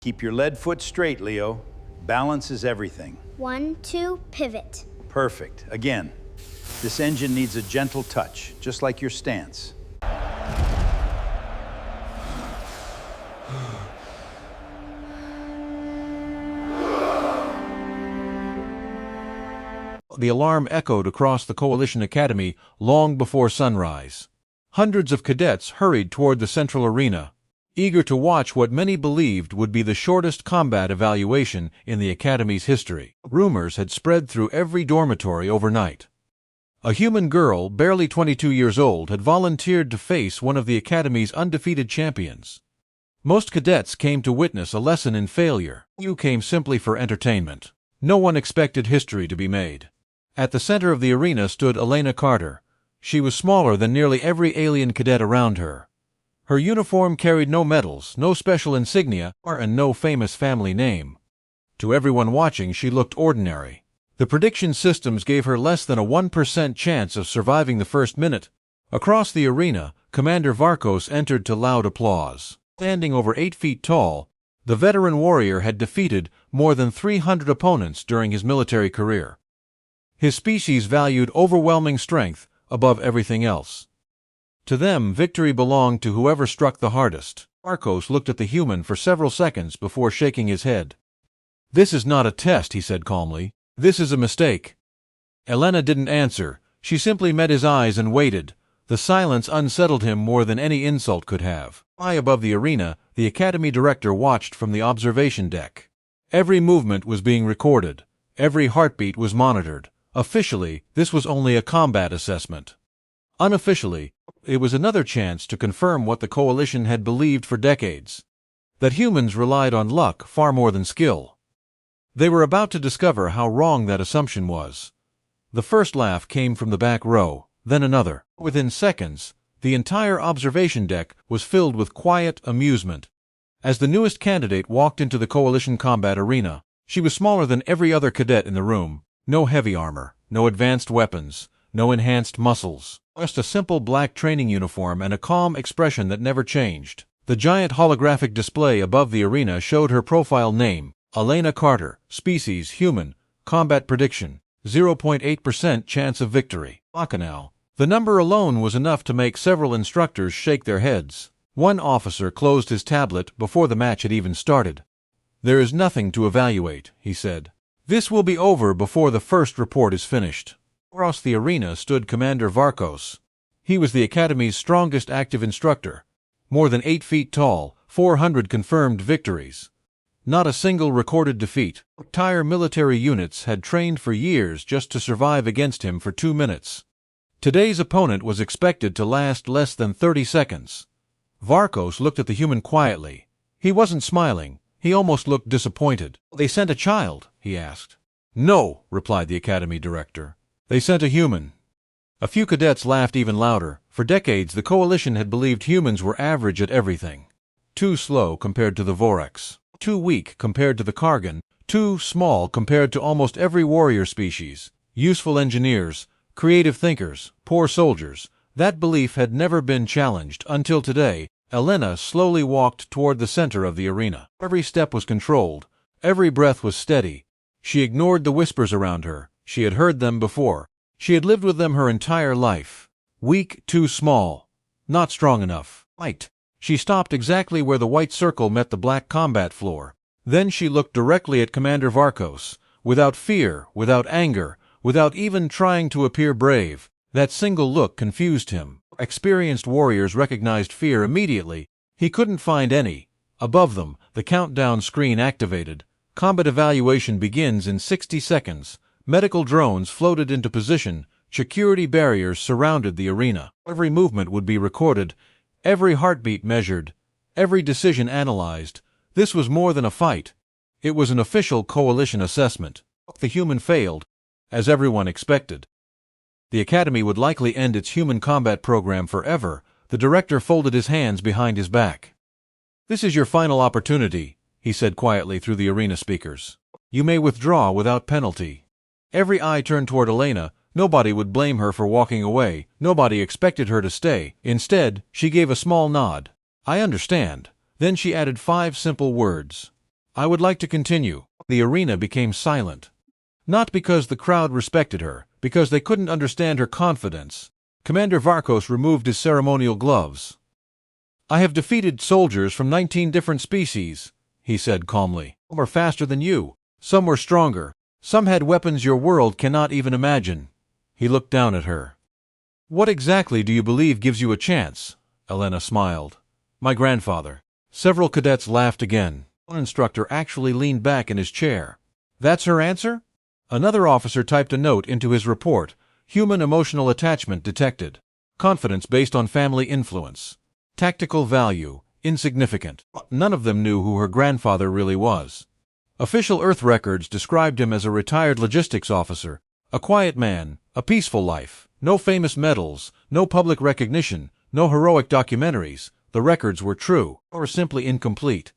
Keep your lead foot straight, Leo. Balance is everything. 1, 2, pivot. Perfect. Again. This engine needs a gentle touch, just like your stance. The alarm echoed across the Coalition Academy long before sunrise. Hundreds of cadets hurried toward the central arena, eager to watch what many believed would be the shortest combat evaluation in the Academy's history. Rumors had spread through every dormitory overnight. A human girl, barely 22 years old, had volunteered to face one of the Academy's undefeated champions. Most cadets came to witness a lesson in failure. Few came simply for entertainment. No one expected history to be made. At the center of the arena stood Elena Carter. She was smaller than nearly every alien cadet around her. Her uniform carried no medals, no special insignia, and no famous family name. To everyone watching, she looked ordinary. The prediction systems gave her less than a 1% chance of surviving the first minute. Across the arena, Commander Varkos entered to loud applause. Standing over 8 feet tall, the veteran warrior had defeated more than 300 opponents during his military career. His species valued overwhelming strength above everything else. To them, victory belonged to whoever struck the hardest. Varkos looked at the human for several seconds before shaking his head. "This is not a test," he said calmly. "This is a mistake." Elena didn't answer. She simply met his eyes and waited. The silence unsettled him more than any insult could have. High above the arena, the Academy director watched from the observation deck. Every movement was being recorded. Every heartbeat was monitored. Officially, this was only a combat assessment. Unofficially, it was another chance to confirm what the Coalition had believed for decades, that humans relied on luck far more than skill. They were about to discover how wrong that assumption was. The first laugh came from the back row, then another. Within seconds, the entire observation deck was filled with quiet amusement. As the newest candidate walked into the Coalition combat arena, she was smaller than every other cadet in the room. No heavy armor, no advanced weapons, no enhanced muscles. Just a simple black training uniform and a calm expression that never changed. The giant holographic display above the arena showed her profile name, Elena Carter, species human, combat prediction, 0.8% chance of victory. Bacchanal. The number alone was enough to make several instructors shake their heads. One officer closed his tablet before the match had even started. "There is nothing to evaluate," he said. "This will be over before the first report is finished." Across the arena stood Commander Varkos. He was the Academy's strongest active instructor. More than 8 feet tall, 400 confirmed victories. Not a single recorded defeat. Entire military units had trained for years just to survive against him for 2 minutes. Today's opponent was expected to last less than 30 seconds. Varkos looked at the human quietly. He wasn't smiling. He almost looked disappointed. "They sent a child?" he asked. "No," replied the Academy director. "They sent a human." A few cadets laughed even louder. For decades, the Coalition had believed humans were average at everything. Too slow compared to the Vorax. Too weak compared to the Kargan. Too small compared to almost every warrior species. Useful engineers, creative thinkers, poor soldiers. That belief had never been challenged until today. Elena slowly walked toward the center of the arena. Every step was controlled. Every breath was steady. She ignored the whispers around her. She had heard them before. She had lived with them her entire life. Weak, too small. Not strong enough. Light. She stopped exactly where the white circle met the black combat floor. Then she looked directly at Commander Varkos. Without fear, without anger, without even trying to appear brave. That single look confused him. Experienced warriors recognized fear immediately. He couldn't find any. Above them, the countdown screen activated. Combat evaluation begins in 60 seconds. Medical drones floated into position. Security barriers surrounded the arena. Every movement would be recorded. Every heartbeat measured. Every decision analyzed. This was more than a fight. It was an official Coalition assessment. The human failed, as everyone expected. The Academy would likely end its human combat program forever. The director folded his hands behind his back. "This is your final opportunity," he said quietly through the arena speakers. "You may withdraw without penalty." Every eye turned toward Elena. Nobody would blame her for walking away. Nobody expected her to stay. Instead, she gave a small nod. "I understand." Then she added 5 simple words. I would like to continue. The arena became silent. Not because the crowd respected her, because they couldn't understand her confidence. Commander Varkos removed his ceremonial gloves. I have defeated soldiers from 19 different species, he said calmly. Some were faster than you. Some were stronger. Some had weapons your world cannot even imagine. He looked down at her. What exactly do you believe gives you a chance? Elena smiled. My grandfather. Several cadets laughed again. One instructor actually leaned back in his chair. That's her answer? Another officer typed a note into his report. Human emotional attachment detected. Confidence based on family influence. Tactical value, insignificant. None of them knew who her grandfather really was. Official Earth records described him as a retired logistics officer, a quiet man, a peaceful life, no famous medals, no public recognition, no heroic documentaries. The records were true, or simply incomplete.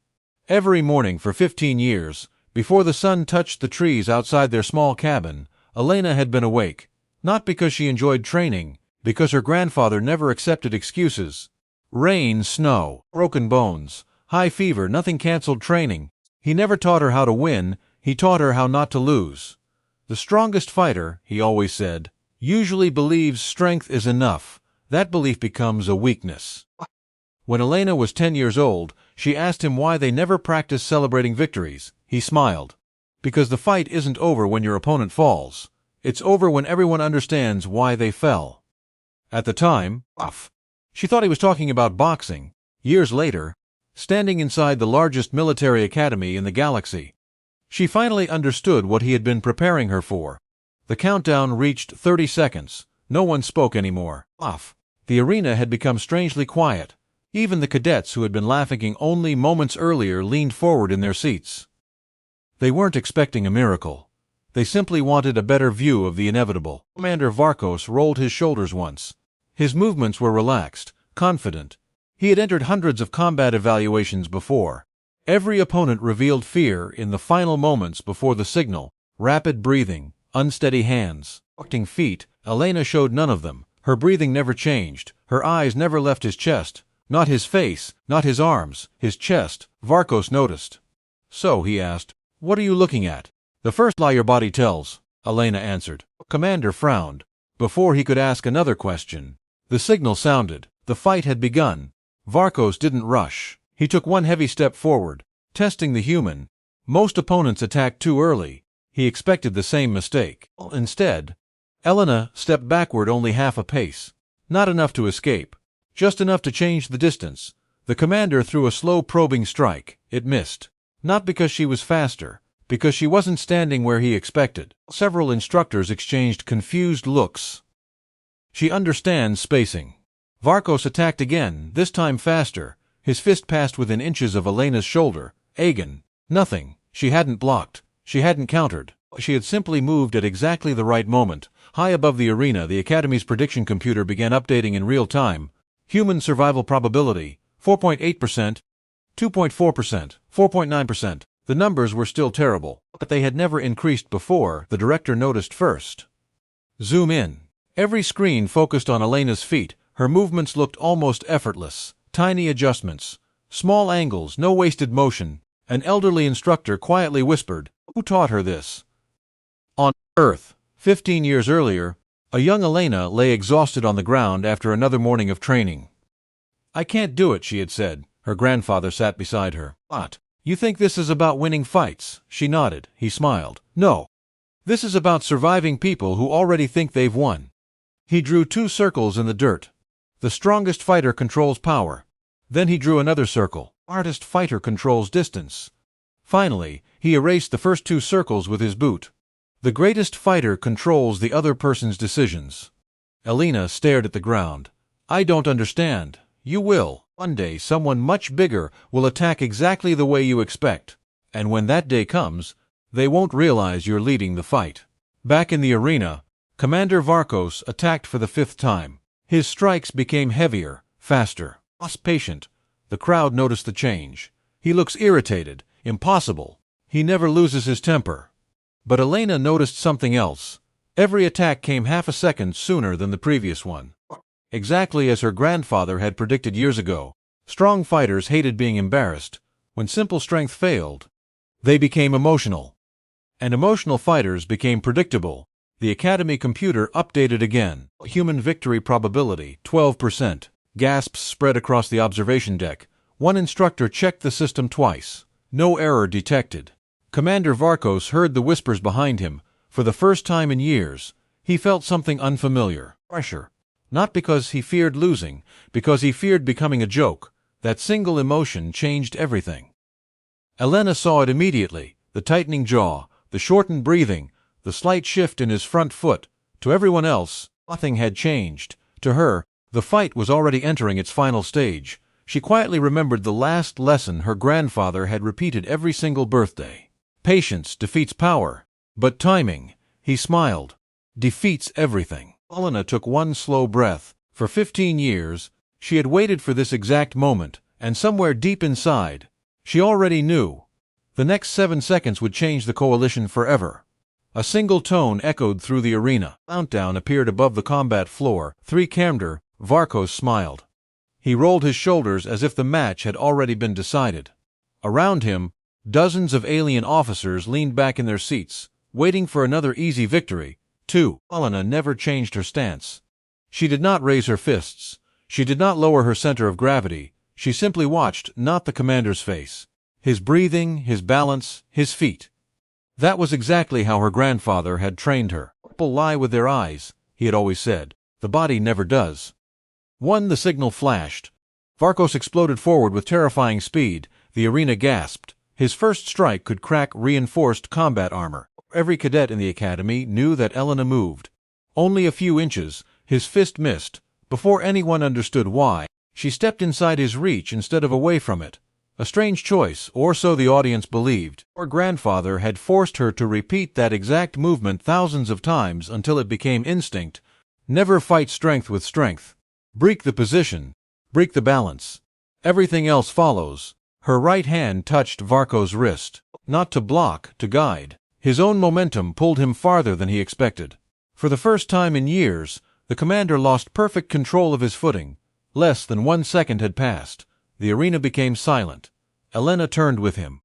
Every morning for 15 years, before the sun touched the trees outside their small cabin, Elena had been awake, not because she enjoyed training, because her grandfather never accepted excuses. Rain, snow, broken bones, high fever, nothing canceled training. He never taught her how to win, he taught her how not to lose. The strongest fighter, he always said, usually believes strength is enough. That belief becomes a weakness. When Elena was 10 years old, she asked him why they never practiced celebrating victories. He smiled. Because the fight isn't over when your opponent falls. It's over when everyone understands why they fell. At the time, she thought he was talking about boxing. Years later, standing inside the largest military academy in the galaxy, she finally understood what he had been preparing her for. The countdown reached 30 seconds. No one spoke anymore. The arena had become strangely quiet. Even the cadets who had been laughing only moments earlier leaned forward in their seats. They weren't expecting a miracle. They simply wanted a better view of the inevitable. Commander Varkos rolled his shoulders once. His movements were relaxed, confident. He had entered hundreds of combat evaluations before. Every opponent revealed fear in the final moments before the signal. Rapid breathing, unsteady hands, walking feet. Elena showed none of them. Her breathing never changed. Her eyes never left his chest. Not his face, not his arms, his chest. Varkos noticed. So, he asked, what are you looking at? The first lie your body tells, Elena answered. Commander frowned. Before he could ask another question, the signal sounded. The fight had begun. Varkos didn't rush. He took one heavy step forward, testing the human. Most opponents attacked too early. He expected the same mistake. Instead, Elena stepped backward only half a pace. Not enough to escape. Just enough to change the distance. The commander threw a slow probing strike. It missed. Not because she was faster, because she wasn't standing where he expected. Several instructors exchanged confused looks. She understands spacing. Varkos attacked again, this time faster. His fist passed within inches of Elena's shoulder. Agen. Nothing. She hadn't blocked. She hadn't countered. She had simply moved at exactly the right moment. High above the arena, the Academy's prediction computer began updating in real time. Human survival probability, 4.8%, 2.4%, 4.9%. The numbers were still terrible, but they had never increased before. The director noticed first. Zoom in. Every screen focused on Elena's feet. Her movements looked almost effortless. Tiny adjustments. Small angles, no wasted motion. An elderly instructor quietly whispered, "Who taught her this?" On Earth, 15 years earlier, a young Elena lay exhausted on the ground after another morning of training. "I can't do it," she had said. Her grandfather sat beside her. "What? You think this is about winning fights?" She nodded. He smiled. "No. This is about surviving people who already think they've won." He drew 2 circles in the dirt. The strongest fighter controls power. Then he drew another circle. Artist fighter controls distance. Finally, he erased the first 2 circles with his boot. The greatest fighter controls the other person's decisions. Elena stared at the ground. "I don't understand." "You will. One day someone much bigger will attack exactly the way you expect. And when that day comes, they won't realize you're leading the fight." Back in the arena, Commander Varkos attacked for the 5th time. His strikes became heavier, faster, less patient. The crowd noticed the change. He looks irritated, impossible. He never loses his temper. But Elena noticed something else. Every attack came half a second sooner than the previous one. Exactly as her grandfather had predicted years ago. Strong fighters hated being embarrassed. When simple strength failed, They became emotional. And emotional fighters became predictable. The Academy computer updated again. Human victory probability, 12%. Gasps spread across the observation deck. One instructor checked the system twice. No error detected. Commander Varkos heard the whispers behind him. For the first time in years, he felt something unfamiliar. Pressure. Not because he feared losing, because he feared becoming a joke. That single emotion changed everything. Elena saw it immediately. The tightening jaw, the shortened breathing, the slight shift in his front foot. To everyone else, nothing had changed. To her, the fight was already entering its final stage. She quietly remembered the last lesson her grandfather had repeated every single birthday. Patience defeats power, but timing, he smiled, defeats everything. Elena took one slow breath. For 15 years, she had waited for this exact moment, and somewhere deep inside, she already knew. The next 7 seconds would change the coalition forever. A single tone echoed through the arena. Countdown appeared above the combat floor. 3 Camder, Varkos smiled. He rolled his shoulders as if the match had already been decided. Around him, dozens of alien officers leaned back in their seats, waiting for another easy victory. 2. Elena never changed her stance. She did not raise her fists. She did not lower her center of gravity. She simply watched, not the commander's face. His breathing, his balance, his feet. That was exactly how her grandfather had trained her. People lie with their eyes, he had always said. The body never does. The signal flashed. Varkos exploded forward with terrifying speed. The arena gasped. His first strike could crack reinforced combat armor. Every cadet in the academy knew that Elena moved. Only a few inches, his fist missed. Before anyone understood why, she stepped inside his reach instead of away from it. A strange choice, or so the audience believed. Her grandfather had forced her to repeat that exact movement thousands of times until it became instinct. Never fight strength with strength. Break the position. Break the balance. Everything else follows. Her right hand touched Varkos' wrist. Not to block, to guide. His own momentum pulled him farther than he expected. For the first time in years, the commander lost perfect control of his footing. Less than 1 second had passed. The arena became silent. Elena turned with him.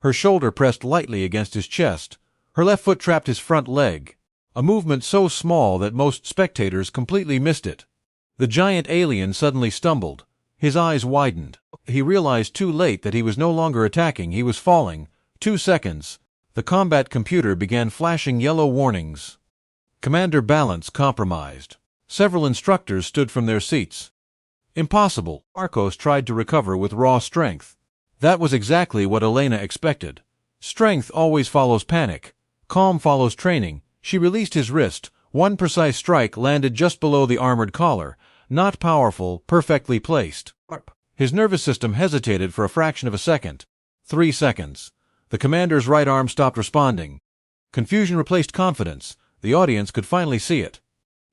Her shoulder pressed lightly against his chest. Her left foot trapped his front leg. A movement so small that most spectators completely missed it. The giant alien suddenly stumbled. His eyes widened. He realized too late that he was no longer attacking, he was falling. 2 seconds. The combat computer began flashing yellow warnings. Commander balance compromised. Several instructors stood from their seats. Impossible. Varkos tried to recover with raw strength. That was exactly what Elena expected. Strength always follows panic. Calm follows training. She released his wrist. One precise strike landed just below the armored collar. Not powerful, perfectly placed. His nervous system hesitated for a fraction of a second. 3 seconds. The commander's right arm stopped responding. Confusion replaced confidence. The audience could finally see it.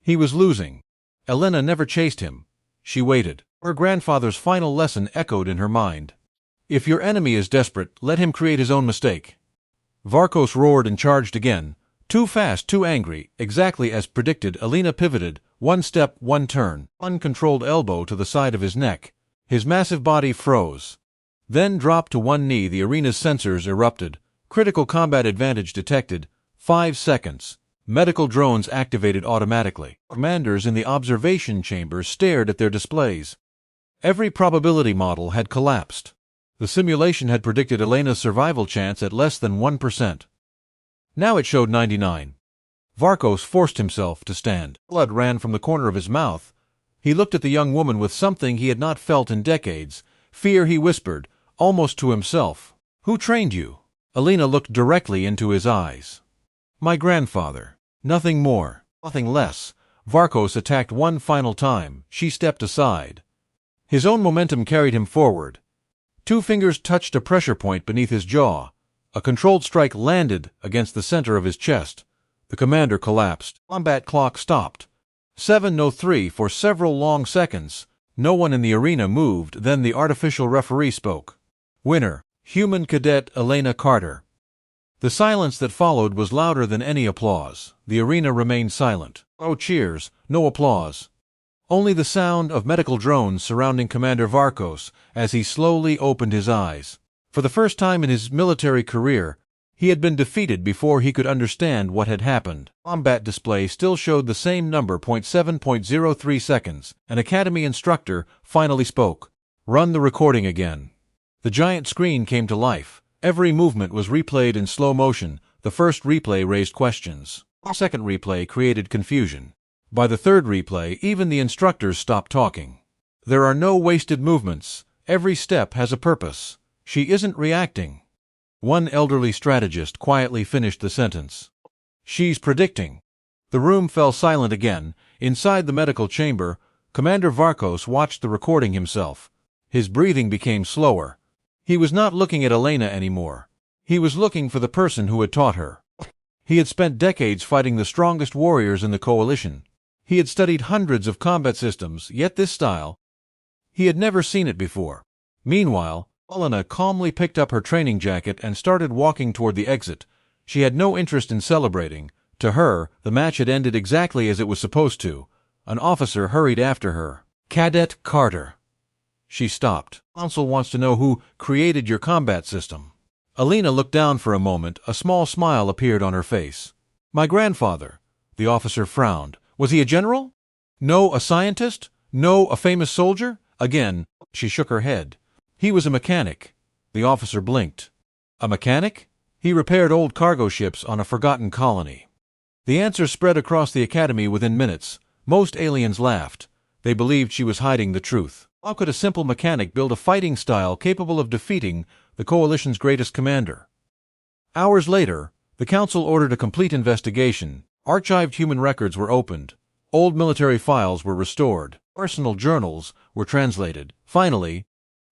He was losing. Elena never chased him. She waited. Her grandfather's final lesson echoed in her mind. If your enemy is desperate, let him create his own mistake. Varkos roared and charged again. Too fast, too angry, exactly as predicted. Elena pivoted. 1 step, 1 turn. Uncontrolled elbow to the side of his neck. His massive body froze. Then dropped to 1 knee. The arena's sensors erupted. Critical combat advantage detected. 5 seconds. Medical drones activated automatically. Commanders in the observation chamber stared at their displays. Every probability model had collapsed. The simulation had predicted Elena's survival chance at less than 1%. Now it showed 99. Varkos forced himself to stand. Blood ran from the corner of his mouth. He looked at the young woman with something he had not felt in decades. Fear, he whispered, almost to himself. Who trained you? Elena looked directly into his eyes. My grandfather. Nothing more, nothing less. Varkos attacked one final time. She stepped aside. His own momentum carried him forward. 2 fingers touched a pressure point beneath his jaw. A controlled strike landed against the center of his chest. The commander collapsed. Combat clock stopped. 7:03 for several long seconds. No one in the arena moved. Then the artificial referee spoke. Winner, human cadet Elena Carter. The silence that followed was louder than any applause. The arena remained silent. No cheers, no applause. Only the sound of medical drones surrounding Commander Varkos as he slowly opened his eyes. For the first time in his military career, he had been defeated before he could understand what had happened. Combat display still showed the same number, 0.7.03 seconds. An academy instructor finally spoke. "Run the recording again." The giant screen came to life. Every movement was replayed in slow motion. The first replay raised questions. The second replay created confusion. By the third replay, even the instructors stopped talking. "There are no wasted movements. Every step has a purpose. She isn't reacting." One elderly strategist quietly finished the sentence. "She's predicting." The room fell silent again. Inside the medical chamber, Commander Varkos watched the recording himself. His breathing became slower. He was not looking at Elena anymore. He was looking for the person who had taught her. He had spent decades fighting the strongest warriors in the coalition. He had studied hundreds of combat systems, yet this style, he had never seen it before. Meanwhile, Elena calmly picked up her training jacket and started walking toward the exit. She had no interest in celebrating. To her, the match had ended exactly as it was supposed to. An officer hurried after her. "Cadet Carter." She stopped. "Council wants to know who created your combat system." Elena looked down for a moment. A small smile appeared on her face. "My grandfather." The officer frowned. "Was he a general?" "No, a scientist? No, a famous soldier?" Again, she shook her head. "He was a mechanic." The officer blinked. "A mechanic?" "He repaired old cargo ships on a forgotten colony." The answer spread across the academy within minutes. Most aliens laughed. They believed she was hiding the truth. How could a simple mechanic build a fighting style capable of defeating the coalition's greatest commander? Hours later, the council ordered a complete investigation. Archived human records were opened. Old military files were restored. Personal journals were translated. Finally,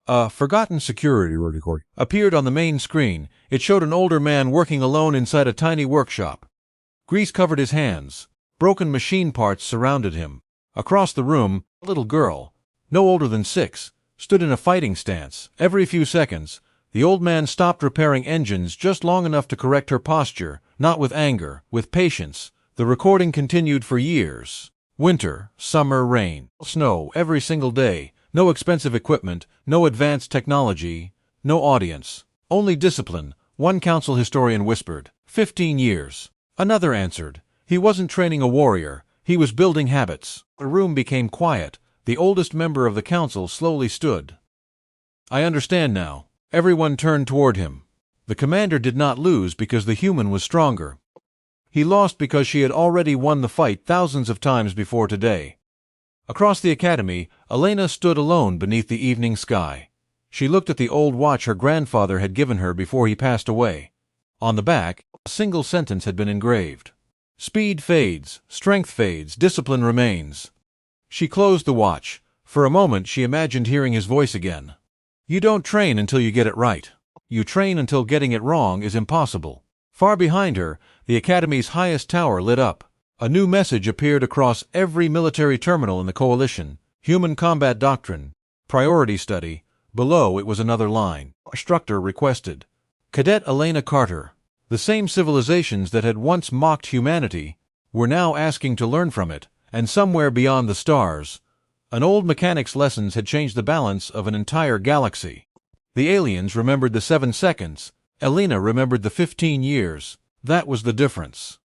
a forgotten security record appeared on the main screen. It showed an older man working alone inside a tiny workshop. Grease covered his hands. Broken machine parts surrounded him. Across the room, a little girl, no older than 6, stood in a fighting stance. Every few seconds, the old man stopped repairing engines just long enough to correct her posture, not with anger, with patience. The recording continued for years. Winter, summer, rain, snow, every single day. No expensive equipment, no advanced technology, no audience. Only discipline, one council historian whispered. 15 years. Another answered. He wasn't training a warrior. He was building habits. The room became quiet. The oldest member of the council slowly stood. "I understand now." Everyone turned toward him. The commander did not lose because the human was stronger. He lost because she had already won the fight thousands of times before today. Across the academy, Elena stood alone beneath the evening sky. She looked at the old watch her grandfather had given her before he passed away. On the back, a single sentence had been engraved. "Speed fades, strength fades, discipline remains." She closed the watch. For a moment she imagined hearing his voice again. "You don't train until you get it right. You train until getting it wrong is impossible." Far behind her, the academy's highest tower lit up. A new message appeared across every military terminal in the coalition. Human combat doctrine. Priority study. Below it was another line. Instructor requested. Cadet Elena Carter. The same civilizations that had once mocked humanity were now asking to learn from it, and somewhere beyond the stars, an old mechanic's lessons had changed the balance of an entire galaxy. The aliens remembered the 7 seconds. Elena remembered the 15 years. That was the difference.